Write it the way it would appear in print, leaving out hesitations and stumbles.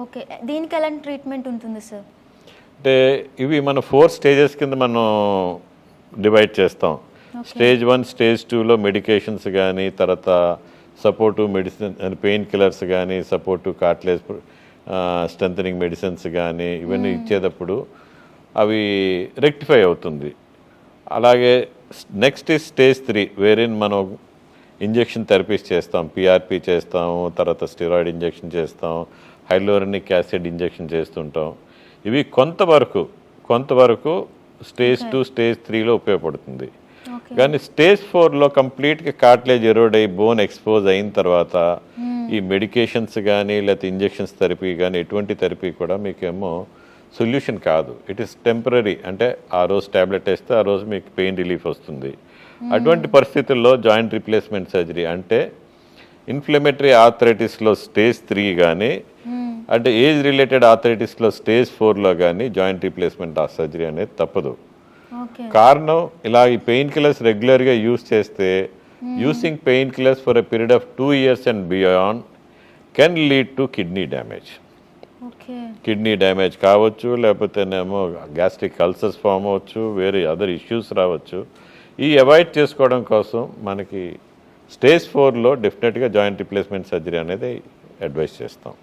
Okay. దీనికి ఎలాంటి treatment ఉంటుంది సార్? అంటే ఇవి మనం 4 స్టేజెస్ కింద మనం డివైడ్ చేస్తాం. స్టేజ్ 1, స్టేజ్ 2లో మెడికేషన్స్ కానీ, తర్వాత సపోర్టివ్ మెడిసిన్ పెయిన్ కిల్లర్స్ కానీ, సపోర్టివ్ కార్టిలేజ్ స్ట్రెంథనింగ్ మెడిసిన్స్ కానీ ఇవన్నీ ఇచ్చేటప్పుడు అవి రెక్టిఫై అవుతుంది. అలాగే నెక్స్ట్ ఇస్ స్టేజ్ 3 వేరిన్ మనం ఇంజెక్షన్ థెరపీస్ చేస్తాం, పిఆర్పి చేస్తాము, తర్వాత స్టెరాయిడ్ ఇంజెక్షన్ చేస్తాం, హైలోరినిక్ యాసిడ్ ఇంజెక్షన్ చేస్తుంటాం. ఇవి కొంతవరకు స్టేజ్ 2, స్టేజ్ 3లో ఉపయోగపడుతుంది. కానీ స్టేజ్ 4లో కంప్లీట్గా కార్టిలేజ్ ఎరోడ్ అయ్యి బోన్ ఎక్స్పోజ్ అయిన తర్వాత ఈ మెడికేషన్స్ కానీ లేకపోతే ఇంజెక్షన్స్ థెరపీ కానీ ఎటువంటి థెరపీ కూడా మీకేమో సొల్యూషన్ కాదు. It is temporary. అంటే ఆ రోజు ట్యాబ్లెట్ వేస్తే ఆ రోజు మీకు పెయిన్ రిలీఫ్ వస్తుంది. అటువంటి పరిస్థితుల్లో జాయింట్ రీప్లేస్మెంట్ సర్జరీ అంటే ఇన్ఫ్లమేటరీ ఆర్థరైటిస్లో స్టేజ్ 3 కానీ అంటే ఏజ్ రిలేటెడ్ ఆర్థరైటిస్లో స్టేజ్ 4లో కానీ జాయింట్ రీప్లేస్మెంట్ సర్జరీ అనేది తప్పదు. కారణం ఇలా ఈ పెయిన్ కిల్లర్స్ రెగ్యులర్గా యూస్ చేస్తే using pain killers for a period of 2 years and beyond can lead to kidney damage. Kidney damage కావచ్చు, లేకపోతేనేమో గ్యాస్ట్రిక్ అల్సర్స్ ఫామ్ అవ్వచ్చు, వేరే అదర్ ఇష్యూస్ రావచ్చు. ఈ అవాయిడ్ చేసుకోవడం కోసం మనకి స్టేజ్ 4లో డెఫినెట్గా జాయింట్ రీప్లేస్మెంట్ సర్జరీ అనేది అడ్వైస్ చేస్తాం.